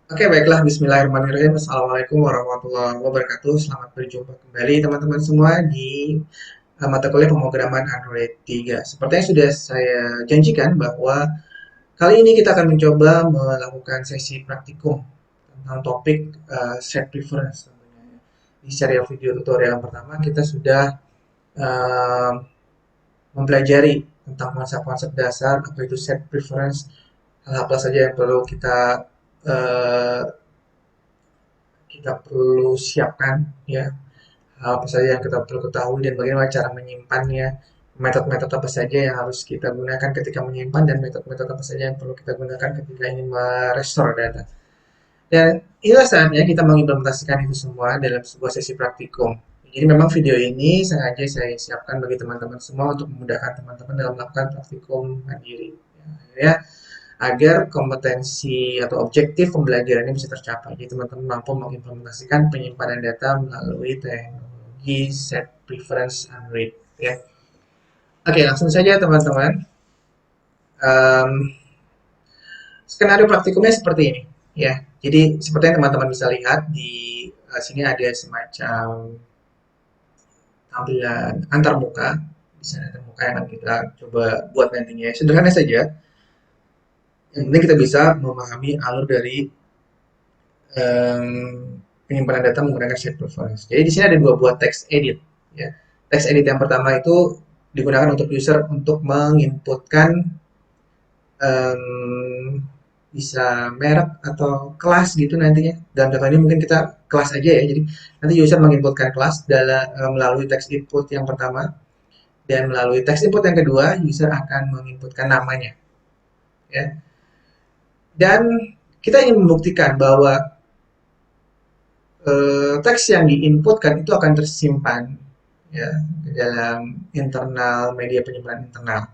Oke, baiklah. Bismillahirrahmanirrahim. Assalamualaikum warahmatullahi wabarakatuh. Selamat berjumpa kembali teman-teman semua di mata kuliah pemrograman Android 3. Seperti yang sudah saya janjikan bahwa kali ini kita akan mencoba melakukan sesi praktikum tentang topik set preference. Tentunya. Di serial video tutorial yang pertama kita sudah eh, mempelajari tentang konsep-konsep dasar apa itu set preference, hal-hal apa saja yang perlu eh, kita perlu siapkan, ya, hal apa saja yang kita perlu ketahui dan bagaimana cara menyimpannya, metode-metode apa saja yang harus kita gunakan ketika menyimpan dan metode-metode apa saja yang perlu kita gunakan ketika ingin merestore data. Dan inilah saatnya kita mengimplementasikan itu semua dalam sebuah sesi praktikum. Jadi memang video ini sengaja saya siapkan bagi teman-teman semua untuk memudahkan teman-teman dalam melakukan praktikum mandiri. Ya, akhirnya agar kompetensi atau objektif pembelajaran ini bisa tercapai. Jadi teman-teman mampu mengimplementasikan penyimpanan data melalui teknologi set preference and read. Ya. Oke, langsung saja teman-teman. Um, Skenario praktikumnya seperti ini. Ya, jadi seperti yang teman-teman bisa lihat di sini ada semacam tampilan antar muka. Di sana antar muka yang akan kita coba buat nantinya. Sederhana saja. Yang penting kita bisa memahami alur dari penyimpanan data menggunakan shared preference. Jadi di sini ada dua buah text edit. Ya. Text edit yang pertama itu digunakan untuk user untuk menginputkan um, bisa merek atau kelas gitu nantinya. Dalam contoh ini mungkin kita kelas aja ya. Jadi nanti user menginputkan kelas dalam melalui text input yang pertama dan melalui text input yang kedua user akan menginputkan namanya. Ya. Dan kita ingin membuktikan bahwa teks yang diinputkan itu akan tersimpan ya di dalam internal media penyimpanan internal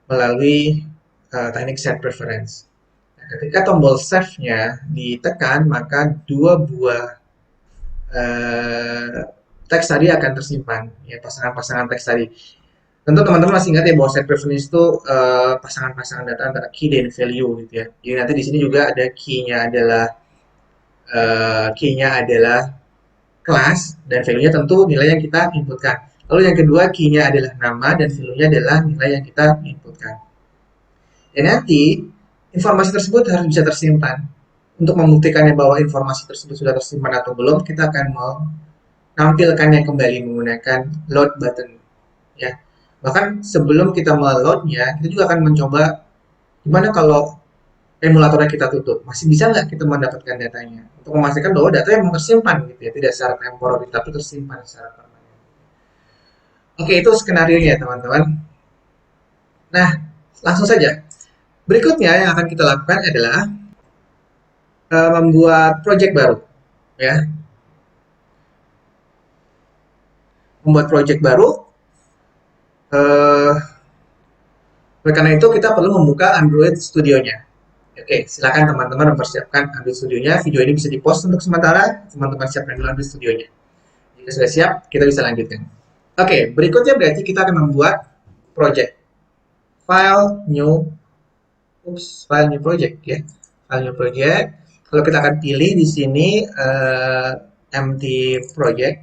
melalui teknik set preference. Nah, ketika tombol save-nya ditekan, maka dua buah uh, teks tadi akan tersimpan, ya pasangan-pasangan teks tadi. Tentu teman-teman masih ingat ya bahwa set preference itu pasangan-pasangan data antara key dan value gitu ya. Jadi nanti di sini juga ada key-nya adalah kelas dan value-nya tentu nilai yang kita inputkan. Lalu yang kedua key-nya adalah nama dan value-nya adalah nilai yang kita inputkan. Dan nanti informasi tersebut harus bisa tersimpan. Untuk membuktikannya bahwa informasi tersebut sudah tersimpan atau belum, kita akan menampilkannya kembali menggunakan load button. Ya, bahkan sebelum kita meloadnya, kita juga akan mencoba gimana kalau emulatornya kita tutup, masih bisa nggak kita mendapatkan datanya untuk memastikan bahwa data yang tersimpan gitu ya, tidak secara temporary tapi tersimpan secara permanen. Oke, itu skenario nya teman-teman. Nah, langsung saja. Berikutnya yang akan kita lakukan adalah membuat project baru, ya. Membuat project baru. Uh, oleh karena itu kita perlu membuka Android Studio-nya. Oke, silakan teman-teman mempersiapkan Android Studio-nya. Video ini bisa di-post untuk sementara. Teman-teman siapkan dulu Android Studio-nya. Jika sudah siap, kita bisa lanjutkan. Oke, berikutnya berarti kita akan membuat project. File new project ya. File new project. Kalau kita akan pilih di sini empty project,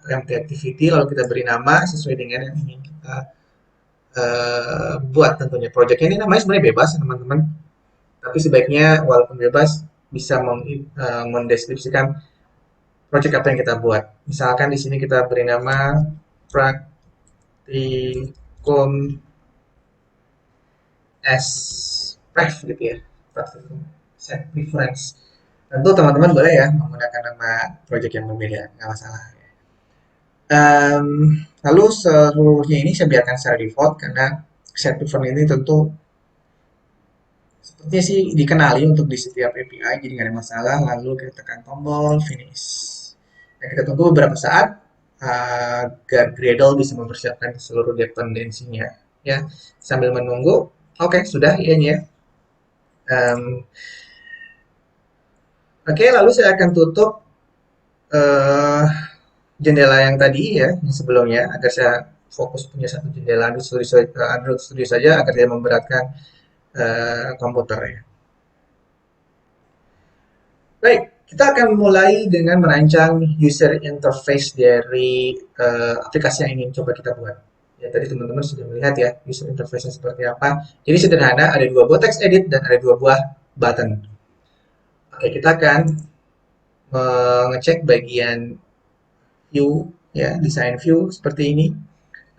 empty activity, lalu kita beri nama sesuai dengan yang ingin kita buat tentunya. Project ini namanya sebenarnya bebas teman-teman, tapi sebaiknya walaupun bebas bisa mendeskripsikan project apa yang kita buat. Misalkan di sini kita beri nama praktikum as pref gitu ya, praktikum set preference. Tentu teman-teman boleh ya menggunakan nama project yang berbeda, nggak masalah. Lalu seluruhnya ini saya biarkan secara default karena set preference ini tentu sepertinya sih dikenali untuk di setiap API, jadi nggak ada masalah. Lalu kita tekan tombol finish. Nah, kita tunggu beberapa saat agar Gradle bisa mempersiapkan seluruh dependensinya. Ya, sambil menunggu, oke, sudah ya. Oke, lalu saya akan tutup uh, jendela yang tadi ya, yang sebelumnya, agar saya fokus punya satu jendela Android Studio saja agar tidak memberatkan komputer ya. Kita akan mulai dengan merancang user interface dari aplikasi yang ingin coba kita buat. Ya, tadi teman-teman sudah melihat ya user interface-nya seperti apa. Jadi sederhana, ada dua buah text edit dan ada dua buah button. Oke, kita akan mengecek bagian view, ya, design view seperti ini.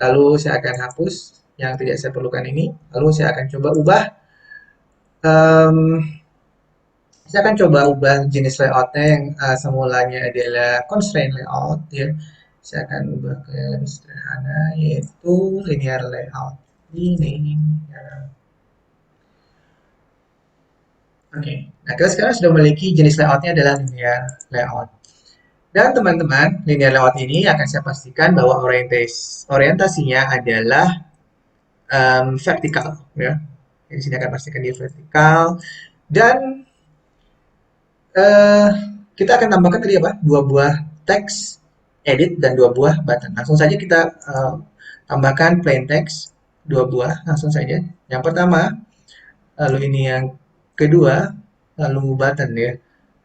Lalu saya akan hapus yang tidak saya perlukan ini. Lalu saya akan coba ubah. em, saya akan coba ubah jenis layoutnya yang semulanya adalah constraint layout, ya. Saya akan ubah ke yang lebih sederhana, yaitu linear layout. Ini. Ya. Oke, nah kita sekarang sudah memiliki jenis layoutnya adalah linear layout. Dan teman-teman, linear layout ini akan saya pastikan bahwa orientasinya adalah vertikal, ya. Di sini akan pastikan dia vertikal. Dan eh, kita akan tambahkan tadi apa? Dua buah text edit dan dua buah button. Langsung saja kita tambahkan plain text dua buah langsung saja. Yang pertama, lalu ini yang kedua, lalu button, ya.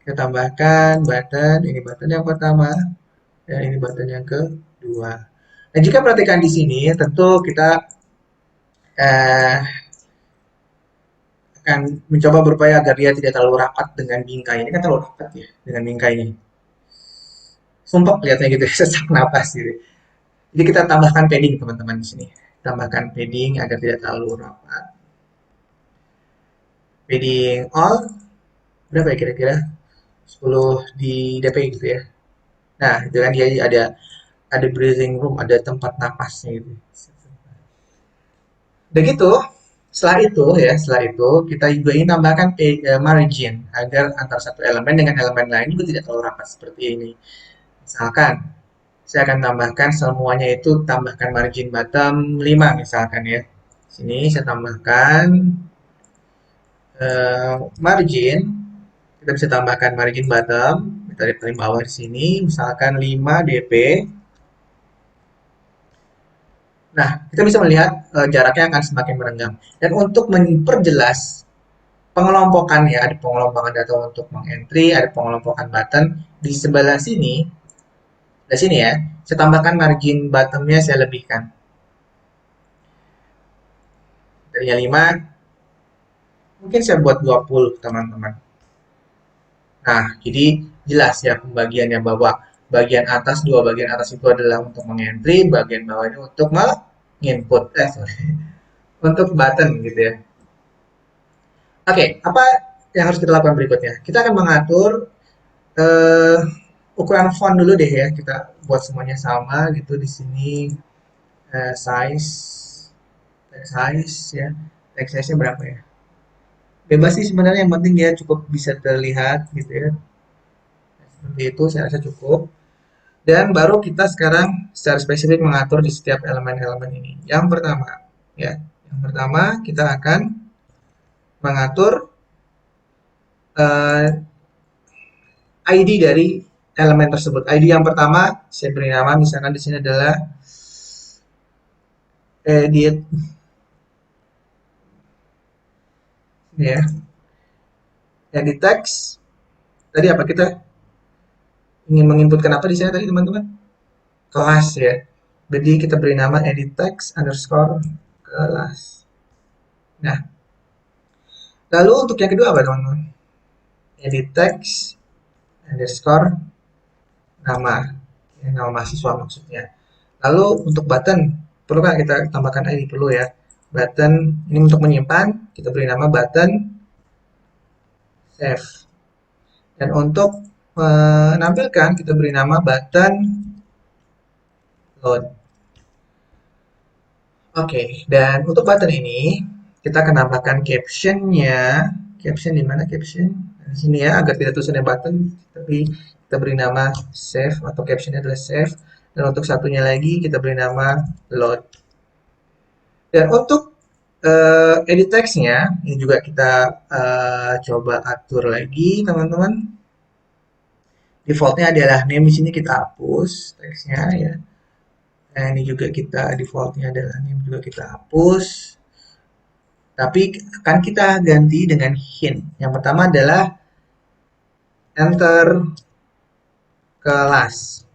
Kita tambahkan button, ini button yang pertama, dan ini button yang kedua. Nah, jika perhatikan di sini, tentu kita eh, akan mencoba berupaya agar dia tidak terlalu rapat dengan bingkai. Ini kan terlalu rapat ya dengan bingkai ini. Sumpah kelihatannya gitu, sesak napas gitu. Jadi kita tambahkan padding teman-teman di sini. Tambahkan padding agar tidak terlalu rapat. Padding all berapa ya kira-kira? 10 di DP gitu ya. Nah, itu kan dia ada breathing room, ada tempat napasnya gitu. Udah gitu, setelah itu kita juga ingin tambahkan margin agar antara satu elemen dengan elemen lain juga tidak terlalu rapat seperti ini. Misalkan saya akan tambahkan semuanya itu tambahkan margin bottom 5 misalkan ya. Sini saya tambahkan margin, kita bisa tambahkan margin bottom dari paling bawah di sini misalkan 5 dp. Nah, kita bisa melihat jaraknya akan semakin merenggang. Dan untuk memperjelas pengelompokan, ya, ada pengelompokan data untuk mengentry, ada pengelompokan button di sebelah sini. Di sini ya, saya tambahkan margin bottomnya saya lebihkan. Tadinya 5, mungkin saya buat 20 teman-teman. Nah, jadi jelas ya pembagiannya bahwa bagian atas, dua bagian atas itu adalah untuk mengentry, bagian bawah ini untuk menginput, sorry, untuk button gitu ya. Oke, apa yang harus kita lakukan berikutnya? Kita akan mengatur eh, ukuran font dulu deh ya. Kita buat semuanya sama gitu di sini, size, text size ya. Text size-nya berapa ya? Bebas sih sebenarnya, yang penting dia cukup bisa terlihat gitu ya. Seperti itu saya rasa cukup. Dan baru kita sekarang secara spesifik mengatur di setiap elemen-elemen ini. Yang pertama, ya, yang pertama kita akan mengatur eh, ID dari elemen tersebut. ID yang pertama saya beri nama, misalkan di sini adalah edit, ya, edit text. Tadi apa kita ingin menginputkan apa di sini tadi teman-teman? Kelas ya. Jadi kita beri nama edit text underscore kelas. Nah, lalu untuk yang kedua apa teman-teman? Edit text underscore nama, ya, nama mahasiswa maksudnya. Lalu untuk button, perlu kan kita tambahkan ID, perlu ya. Button ini untuk menyimpan, kita beri nama button save. Dan untuk menampilkan, kita beri nama button load. Oke, dan untuk button ini kita akan tambahkan captionnya. Caption di mana caption? Di sini ya, agar tidak tulisannya button, tapi kita beri nama save atau captionnya adalah save. Dan untuk satunya lagi kita beri nama load. Dan untuk edit text-nya ini juga kita coba atur lagi teman-teman. Defaultnya adalah name, di sini kita hapus teksnya ya. Nah, ini juga kita defaultnya adalah name, juga kita hapus. Tapi akan kita ganti dengan hint. Yang pertama adalah enter kelas.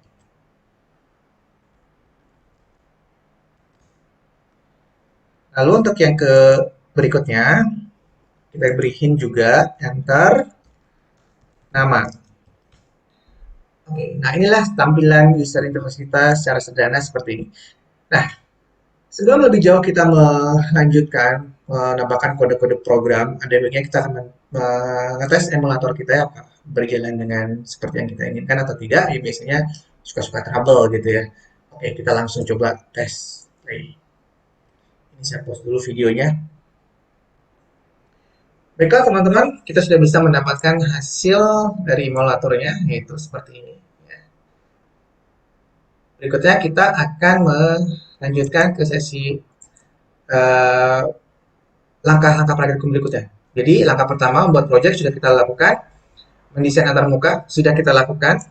Lalu untuk yang ke berikutnya, kita beri hint juga, enter nama. Oke, nah inilah tampilan user interface kita secara sederhana seperti ini. Nah, sebelum lebih jauh kita melanjutkan menambahkan kode-kode program, ada baiknya kita akan mengetes emulator kita ya, apa berjalan dengan seperti yang kita inginkan atau tidak. Ya biasanya suka-suka trouble gitu ya. Oke, kita langsung coba tes play. Ini saya pause dulu videonya. Baiklah teman-teman, kita sudah bisa mendapatkan hasil dari emulatornya, yaitu seperti ini. Ya. Berikutnya kita akan melanjutkan ke sesi eh, langkah-langkah praktikum berikutnya. Jadi langkah pertama membuat project sudah kita lakukan, mendesain antar muka sudah kita lakukan,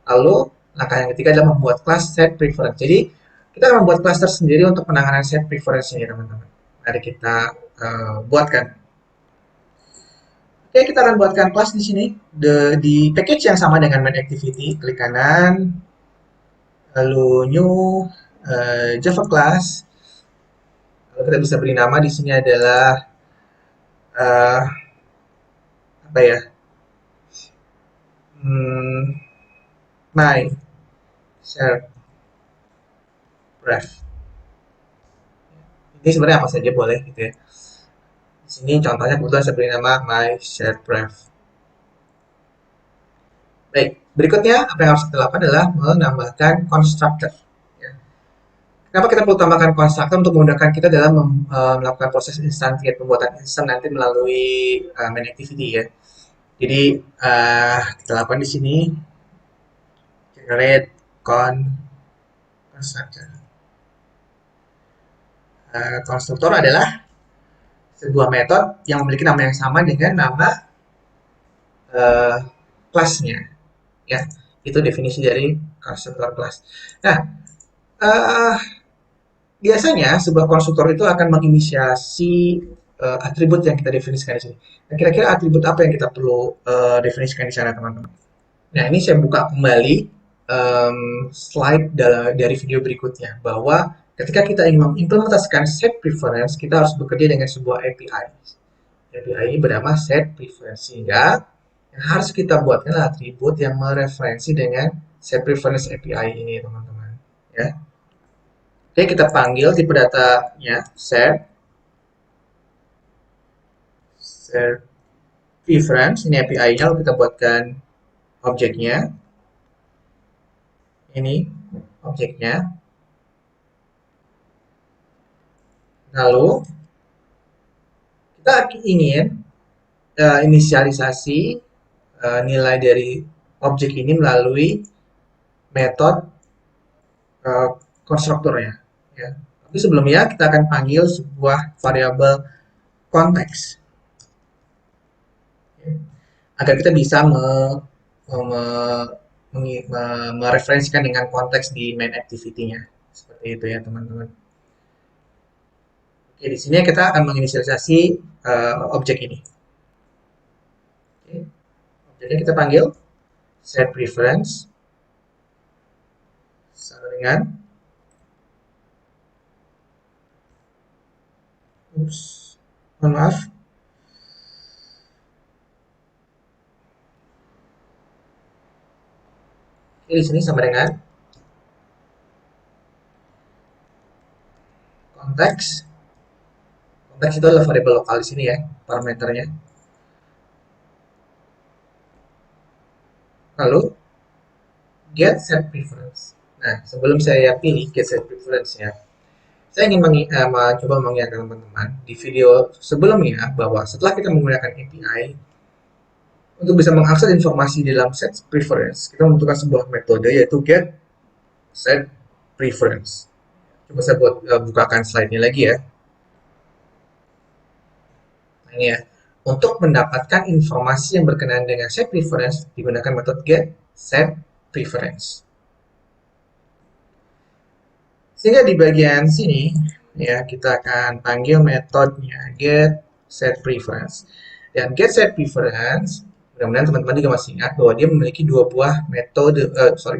lalu langkah yang ketiga adalah membuat class set preference. Jadi kita akan membuat cluster sendiri untuk penanganan set preference ini teman-teman. Mari kita buatkan. Oke, kita akan buatkan kelas di sini. Di package yang sama dengan main activity, klik kanan, lalu new Java class. Lalu kita bisa beri nama di sini adalah uh, apa ya? Hmm, my share graph. Ini sebenarnya apa saja boleh gitu ya. Di sini contohnya kebetulan saya beri nama my shared graph. Baik, berikutnya apa yang harus kita lakukan adalah menambahkan constructor. Ya. Kenapa kita perlu tambahkan constructor untuk memudahkan kita dalam melakukan proses instantiate pembuatan instance nanti melalui main activity ya. Jadi kita lakukan di sini generate constructor. Konstruktor adalah sebuah metode yang memiliki nama yang sama dengan nama uh, kelasnya. Ya, itu definisi dari konstruktor kelas. Nah, uh, biasanya sebuah konstruktor itu akan menginisiasi atribut yang kita definisikan di sini. Nah, kira-kira atribut apa yang kita perlu definisikan di sana, teman-teman? Nah, ini saya buka kembali slide dari video berikutnya bahwa ketika kita ingin mengimplementasikan set preference, kita harus bekerja dengan sebuah API. API ini bernama set preference sehingga yang harus kita buatkan adalah atribut yang mereferensi dengan set preference API ini, teman-teman. Ya. Oke, kita panggil tipe datanya set preference, ini API-nya, lalu kita buatkan objeknya. Ini objeknya. Lalu kita ingin inisialisasi nilai dari objek ini melalui metode konstruktornya. Ya. Tapi sebelumnya kita akan panggil sebuah variabel konteks ya. Agar kita bisa mereferensikan dengan konteks di main activity-nya. Seperti itu ya teman-teman. Oke, di sini kita akan menginisialisasi objek ini. Oke. Objeknya kita panggil set preference sama dengan mohon maaf. Oke, di sini sama dengan konteks. Konteks itu adalah variabel lokal di sini ya, parameternya. Lalu get set preference. Nah, sebelum saya pilih get set preference ya, saya ingin mencoba mengingatkan teman-teman di video sebelumnya bahwa setelah kita menggunakan API untuk bisa mengakses informasi dalam set preference, kita membutuhkan sebuah metode yaitu get set preference. Coba saya bukakan slide-nya lagi ya. Nah, ini ya. Untuk mendapatkan informasi yang berkenaan dengan set preference digunakan metode get set preference. Sehingga di bagian sini ya kita akan panggil metodenya get set preference. Dan get set preference Mudah-mudahan teman-teman juga masih ingat bahwa dia memiliki dua buah metode,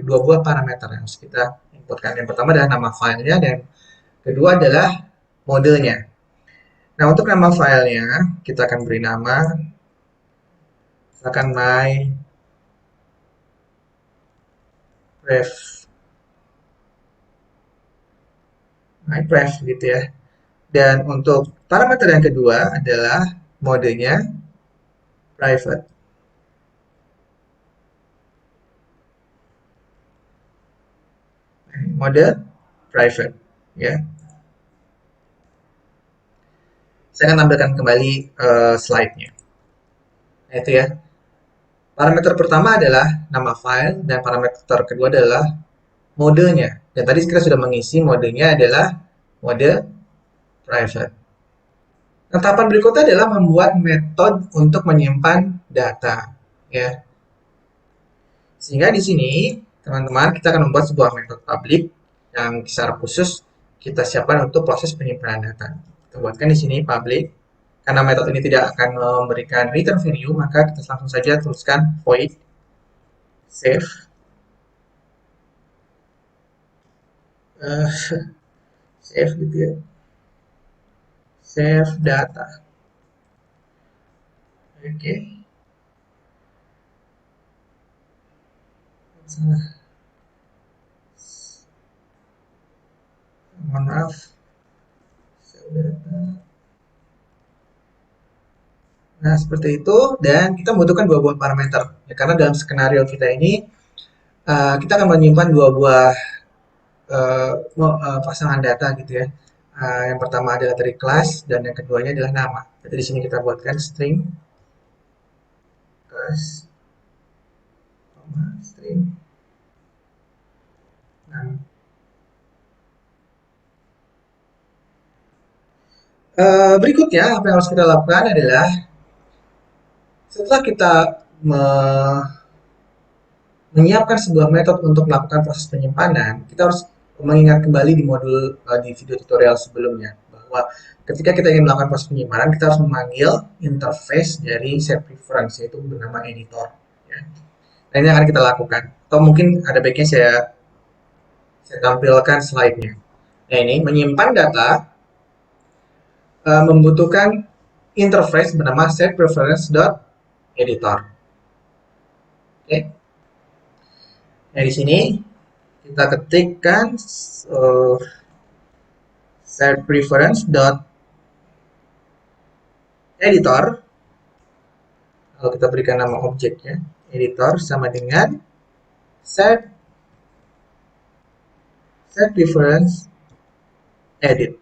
dua buah parameter yang harus kita inputkan. Yang pertama adalah nama filenya dan kedua adalah modenya. Nah, untuk nama filenya kita akan beri nama misalkan my pref gitu ya. Dan untuk parameter yang kedua adalah modenya private. Mode private ya. Saya akan tampilkan kembali slide-nya. Nah, itu ya. Parameter pertama adalah nama file dan parameter kedua adalah modenya. Dan tadi kita sudah mengisi modenya adalah mode private. Nah, tahapan berikutnya adalah membuat metode untuk menyimpan data ya. Sehingga di sini teman-teman kita akan membuat sebuah metode public yang secara khusus kita siapkan untuk proses penyimpanan data. Kita buatkan di sini public. Karena metode ini tidak akan memberikan return value, maka kita langsung saja tuliskan void save save gitu ya, save data. Oke, salah, mohon maaf, save data. Nah, seperti itu, dan kita membutuhkan dua buah parameter ya, karena dalam skenario kita ini kita akan menyimpan dua buah pasangan data gitu ya. Yang pertama adalah dari kelas dan yang keduanya adalah nama. Jadi di sini kita buatkan string kelas, string nama. Berikutnya apa yang harus kita lakukan adalah setelah kita menyiapkan sebuah metode untuk melakukan proses penyimpanan, kita harus mengingat kembali di modul di video tutorial sebelumnya bahwa ketika kita ingin melakukan proses penyimpanan, kita harus memanggil interface dari set preference yaitu bernama editor. Ya. Nah, ini akan kita lakukan. Atau mungkin ada baiknya saya tampilkan slide-nya. Nah, ini menyimpan data membutuhkan interface bernama setPreference.editor. Oke. Nah, di sini kita ketikkan setPreference.editor. Lalu kita berikan nama objeknya editor sama dengan setPreference edit.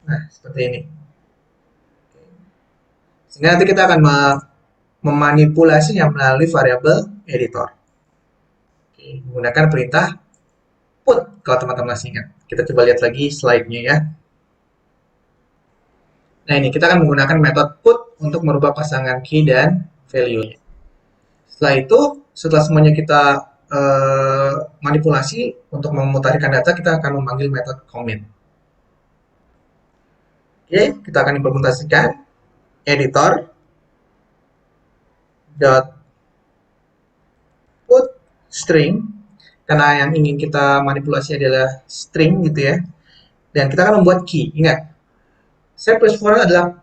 Nah, seperti ini. Sehingga nanti kita akan memanipulasinya melalui variabel editor. Oke, menggunakan perintah put kalau teman-teman masih ingat. Kita coba lihat lagi slide-nya ya. Nah, ini kita akan menggunakan metode put untuk merubah pasangan key dan value-nya. Setelah itu, setelah semuanya kita manipulasi untuk memutarikan data, kita akan memanggil metode commit. Oke, kita akan implementasikan editor dot put string karena yang ingin kita manipulasi adalah string gitu ya, dan kita akan membuat key. Ingat, set preference adalah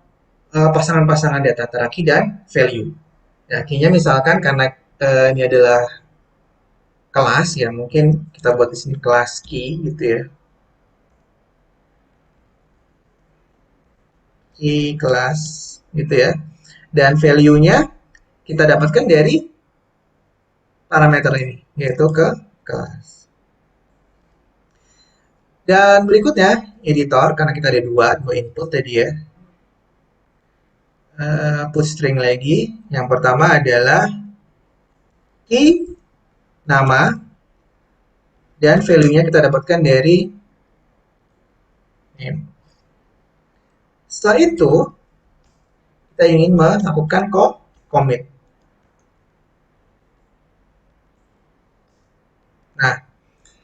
pasangan-pasangan data antara key dan value. Nah, key-nya misalkan karena ini adalah kelas ya, mungkin kita buat di sini kelas key gitu ya, key kelas gitu ya, dan value-nya kita dapatkan dari parameter ini yaitu ke kelas. Dan berikutnya editor, karena kita ada dua input tadi ya, put string lagi. Yang pertama adalah key nama dan value-nya kita dapatkan dari name. Setelah itu kita ingin melakukan commit. Nah,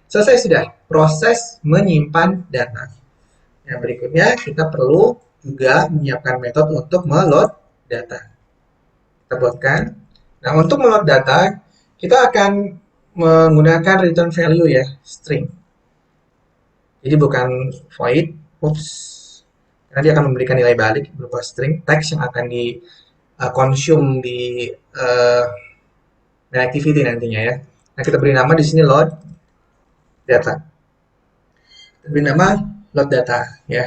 selesai sudah proses menyimpan data. Yang berikutnya kita perlu juga menyiapkan metode untuk meload data. Kita dapatkan. Nah, untuk meload data, kita akan menggunakan return value ya, string. Jadi bukan void, oops, karena dia akan memberikan nilai balik berupa string text yang akan di consume di uh, activity nantinya ya. Nah, kita beri nama di sini load data. Kita beri nama load data ya.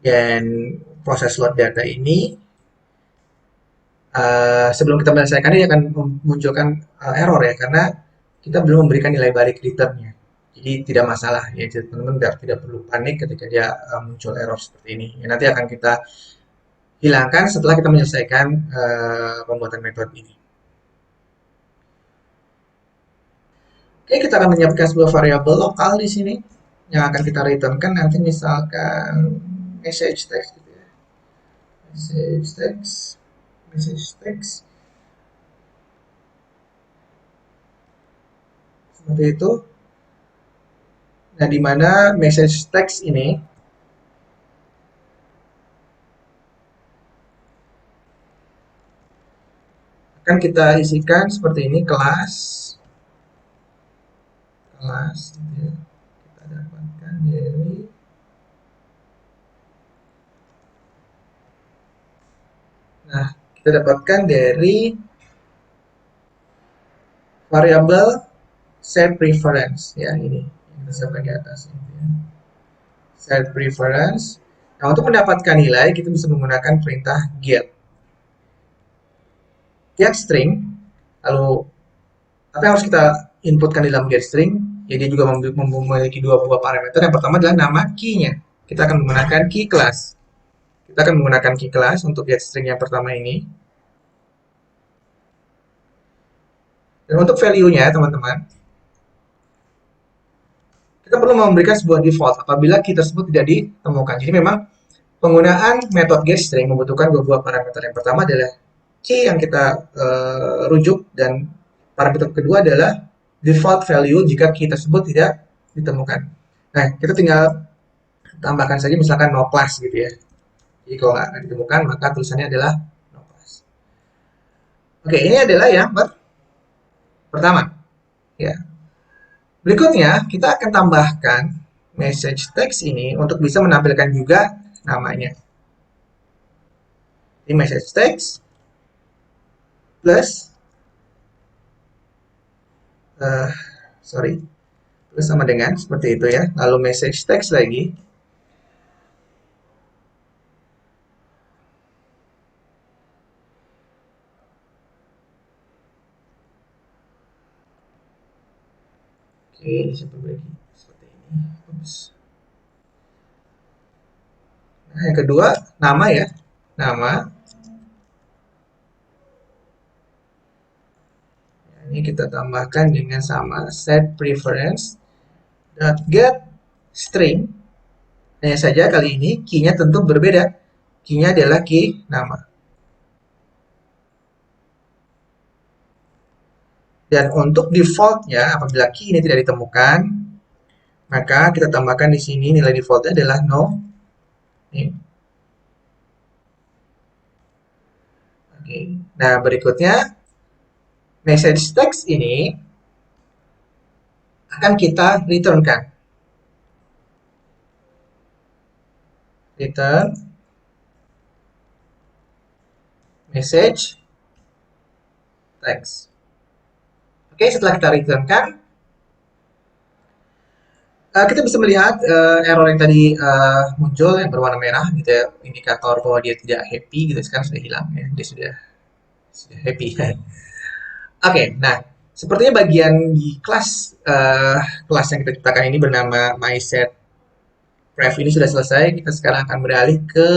Dan proses load data ini sebelum kita menyelesaikan ini akan memunculkan error ya karena kita belum memberikan nilai balik returnnya. Jadi tidak masalah ya teman-teman tidak perlu panik ketika dia muncul error seperti ini. Ya, nanti akan kita hilangkan setelah kita menyelesaikan pembuatan metode ini. Oke, kita akan menyiapkan sebuah variabel lokal di sini yang akan kita returnkan nanti misalkan message text gitu ya. Message text seperti itu. Nah, di mana message text ini akan kita isikan seperti ini kelas gitu ya. Kita dapatkan dari kita dapatkan dari variabel set preference ya ini kita siapkan di atas ini ya. Set preference. Nah, untuk mendapatkan nilai kita bisa menggunakan perintah get string. Lalu apa yang harus kita inputkan di dalam get string? Ya, dia juga memiliki dua buah parameter. Yang pertama adalah nama key-nya. Kita akan menggunakan key class. Kita akan menggunakan key class untuk get string yang pertama ini. Dan untuk value-nya, teman-teman, kita perlu memberikan sebuah default apabila key tersebut tidak ditemukan. Jadi memang penggunaan metode getString membutuhkan dua buah parameter. Yang pertama adalah key yang kita rujuk dan parameter kedua adalah default value jika key tersebut tidak ditemukan. Nah, kita tinggal tambahkan saja misalkan no class gitu ya. Jadi kalau nggak ditemukan maka tulisannya adalah no class. Oke, ini adalah yang pertama. Ya. Berikutnya, kita akan tambahkan message text ini untuk bisa menampilkan juga namanya. Di message text plus plus sama dengan seperti itu ya. Lalu message text lagi. Oke, saya perbaiki seperti ini. Oops. Nah, yang kedua nama ya, nama. Ini kita tambahkan dengan sama set preference get string. Hanya saja kali ini key-nya tentu berbeda. Key-nya adalah key nama. Dan untuk defaultnya, apabila key ini tidak ditemukan, maka kita tambahkan di sini nilai defaultnya adalah no. Oke. Nah, berikutnya message text ini akan kita returnkan. Return message text. Oke, setelah kita returnkan, kita bisa melihat error yang tadi muncul yang berwarna merah gitu ya, indikator bahwa dia tidak happy gitu, sekarang sudah hilang ya, dia sudah happy. Oke, nah sepertinya bagian di kelas yang kita ciptakan ini bernama mySetRef ini sudah selesai. Kita sekarang akan beralih ke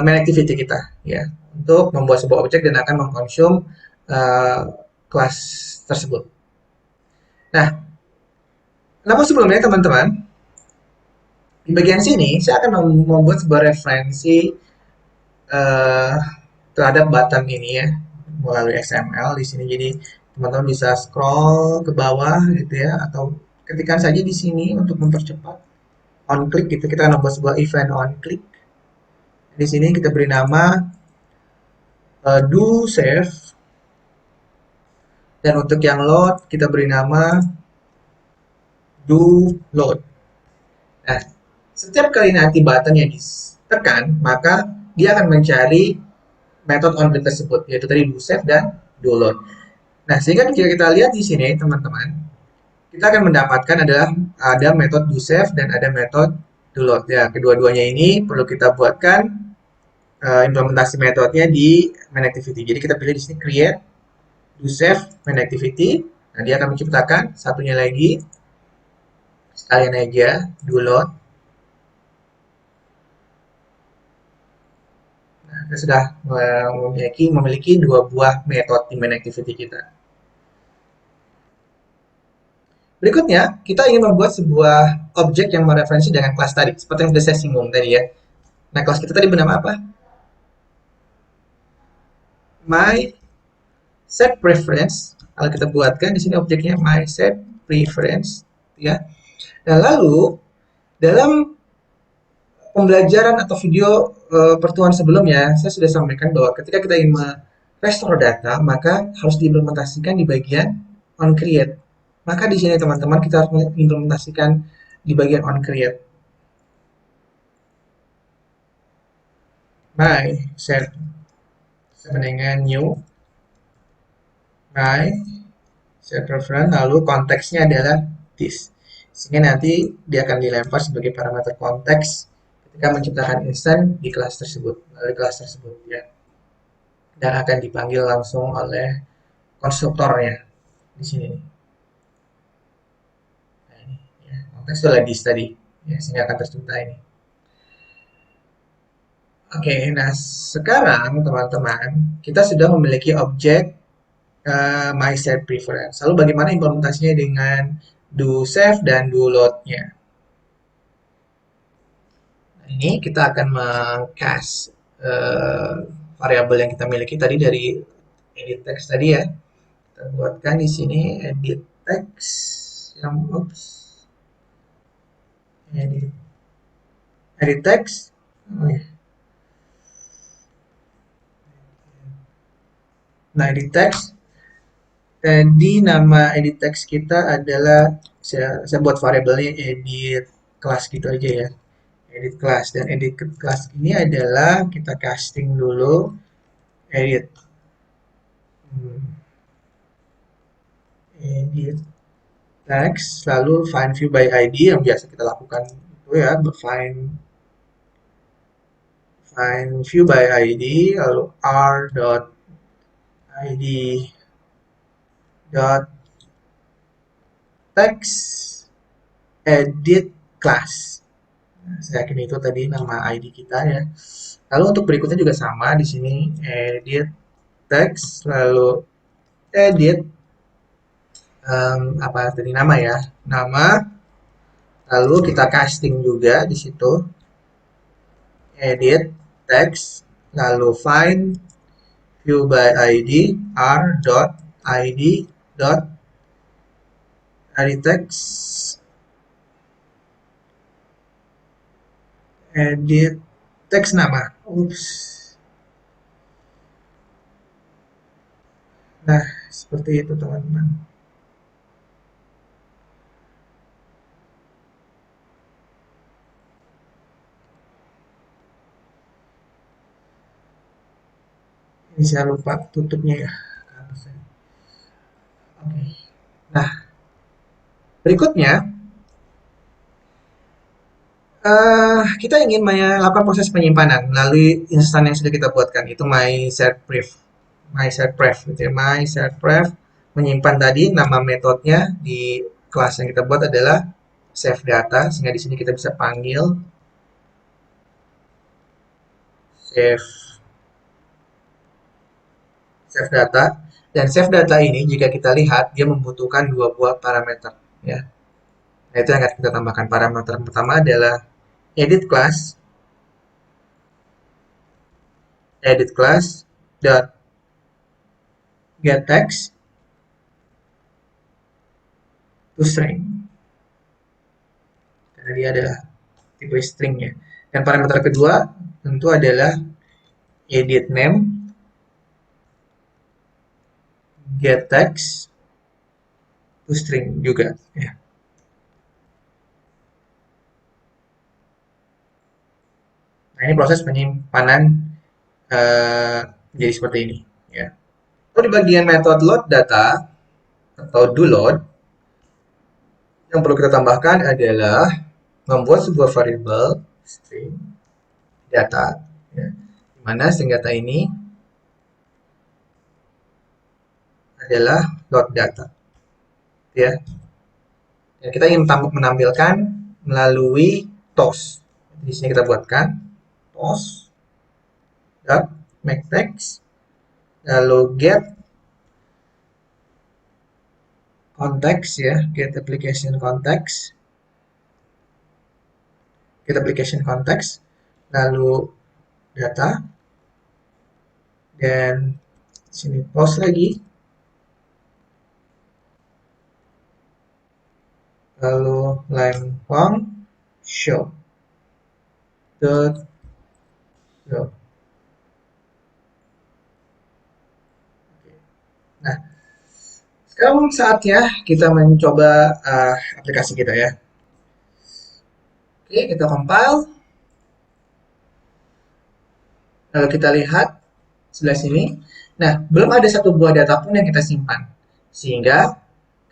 main activity kita ya untuk membuat sebuah objek dan akan mengkonsum kelas tersebut. Nah, namun sebelumnya teman-teman, di bagian sini saya akan membuat sebuah referensi terhadap button ini ya melalui XML di sini. Jadi teman-teman bisa scroll ke bawah gitu ya, atau ketikkan saja di sini untuk mempercepat on click gitu. Kita akan membuat sebuah event on click. Di sini kita beri nama do save, dan untuk yang load kita beri nama do load. Nah, setiap kali nanti button yang ditekan, maka dia akan mencari metode onBreak tersebut, yaitu tadi do save dan do load. Nah, sehingga jika kita lihat di sini, teman-teman, kita akan mendapatkan adalah ada metode do save dan ada metode do load. Ya, kedua-duanya ini perlu kita buatkan implementasi metodenya di main activity. Jadi kita pilih di sini create do save main activity. Nah, dia akan menciptakan satunya lagi sekalian aja do load. Nah, kita sudah memiliki dua buah metode di main activity kita. Berikutnya, kita ingin membuat sebuah objek yang mereferensi dengan kelas tadi, seperti yang sudah saya singgung tadi ya. Nah, kelas kita tadi bernama apa? My set preference. Kalau kita buatkan di sini objeknya my set preference, ya. Nah, lalu dalam pembelajaran atau video pertemuan sebelumnya, saya sudah sampaikan bahwa ketika kita ingin merestore data, maka harus diimplementasikan di bagian on create. Maka di sini teman-teman kita harus mengimplementasikan di bagian on create. My set dengan new my set preference, lalu konteksnya adalah this, sehingga nanti dia akan dilempar sebagai parameter konteks ketika menciptakan instance di kelas tersebut, melalui kelas tersebut ya, dan akan dipanggil langsung oleh konstruktornya di sini. Nah, ini ya, konteks adalah this tadi ya, sehingga akan tercipta ini. Oke, nah sekarang teman-teman kita sudah memiliki objek my set preference. Lalu bagaimana implementasinya dengan do save dan do load-nya? Nah, ini kita akan meng-cast variabel yang kita miliki tadi dari edit text tadi ya. Kita buatkan di sini edit text yang edit text. Oh, ya. Nah, edit text. Tadi nama edit text kita adalah saya buat variabelnya edit kelas gitu aja ya. Edit class, dan edit class ini adalah kita casting dulu edit edit text, lalu find view by ID yang biasa kita lakukan itu ya, find view by ID, lalu r.id dot text edit class. Nah, saya yakin itu tadi nama ID kita ya. Lalu untuk berikutnya juga sama di sini edit text, lalu edit apa tadi nama ya, nama, lalu kita casting juga di situ edit text, lalu find view by ID r dot id dot edit text edit text nama. Nah, seperti itu teman-teman. Ini saya lupa tutupnya ya. Oke. Nah, berikutnya kita ingin melakukan proses penyimpanan melalui instan yang sudah kita buatkan, itu my set pref gitu ya. My set pref menyimpan tadi nama metodenya di kelas yang kita buat adalah save data, sehingga di sini kita bisa panggil save data, dan save data ini jika kita lihat dia membutuhkan dua buah parameter ya. Nah, itu yang akan kita tambahkan. Parameter pertama adalah edit class dot get text to string, karena dia adalah tipe stringnya. Dan parameter kedua tentu adalah edit name get text to string juga ya. Nah, ini proses penyimpanan jadi seperti ini ya. Lalu di bagian method load data atau do load, yang perlu kita tambahkan adalah membuat sebuah variable string data ya, di mana string data ini adalah load data ya. Dan kita ingin menampilkan melalui toast. Di sini kita buatkan toast dot make text lalu get context ya, get application context lalu data, dan sini post lagi, lalu line long show dot show. Nah, sekarang saatnya kita mencoba aplikasi kita ya. Oke, kita compile. Lalu kita lihat sebelah sini. Nah, belum ada satu buah data pun yang kita simpan. Sehingga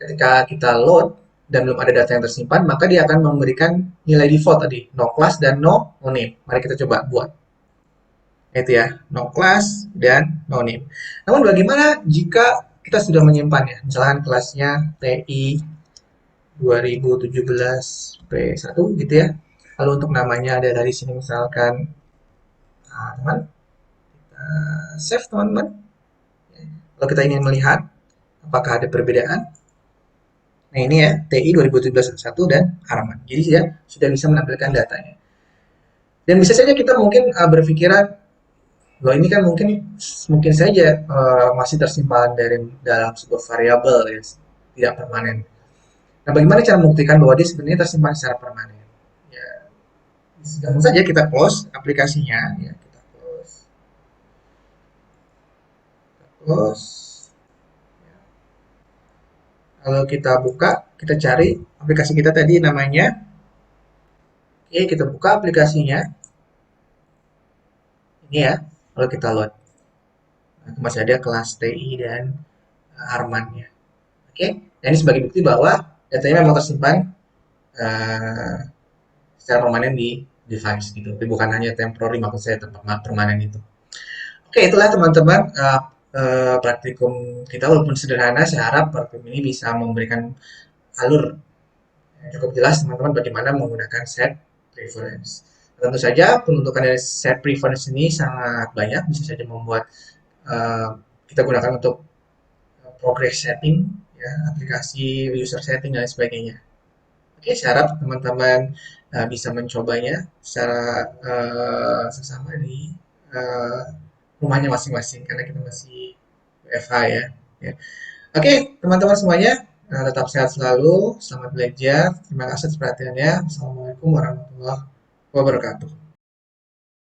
ketika kita load dan belum ada data yang tersimpan, maka dia akan memberikan nilai default tadi, no class dan no name. Mari kita coba buat. Itu ya, no class dan no name. Namun bagaimana jika kita sudah menyimpannya? Misalkan kelasnya TI 2017 P1 gitu ya. Lalu untuk namanya ada dari sini misalkan teman, save teman-teman. Kalau kita ingin melihat apakah ada perbedaan. Nah ini ya, TI 2017 dan Arman. Jadi dia sudah bisa menampilkan datanya. Dan bisa saja kita mungkin berpikiran, loh ini kan mungkin saja masih tersimpan dalam sebuah variabel ya, tidak permanen. Nah, bagaimana cara membuktikan bahwa dia sebenarnya tersimpan secara permanen? Ya, langsung saja kita close aplikasinya, ya kita close. Kalau kita buka, kita cari aplikasi kita tadi namanya. Oke, kita buka aplikasinya. Ini ya, kalau kita load. Nah, masih ada kelas TI dan Arman-nya. Oke, nah ini sebagai bukti bahwa datanya memang tersimpan uh, secara permanen di device gitu. Tapi bukan hanya temporary, maksud saya tempat permanen itu. Oke, itulah teman-teman praktikum kita, walaupun sederhana, saya harap praktikum ini bisa memberikan alur cukup jelas teman-teman bagaimana menggunakan set preference. Tentu saja penuntukan dari set preference ini sangat banyak, bisa saja membuat kita gunakan untuk progress setting, ya, aplikasi, user setting dan sebagainya. Oke, saya harap teman-teman bisa mencobanya secara sesama di rumahnya masing-masing karena kita masih WFH ya. Ya. Oke, teman-teman semuanya, tetap sehat selalu, selamat belajar, terima kasih atas perhatiannya. Assalamualaikum warahmatullahi wabarakatuh.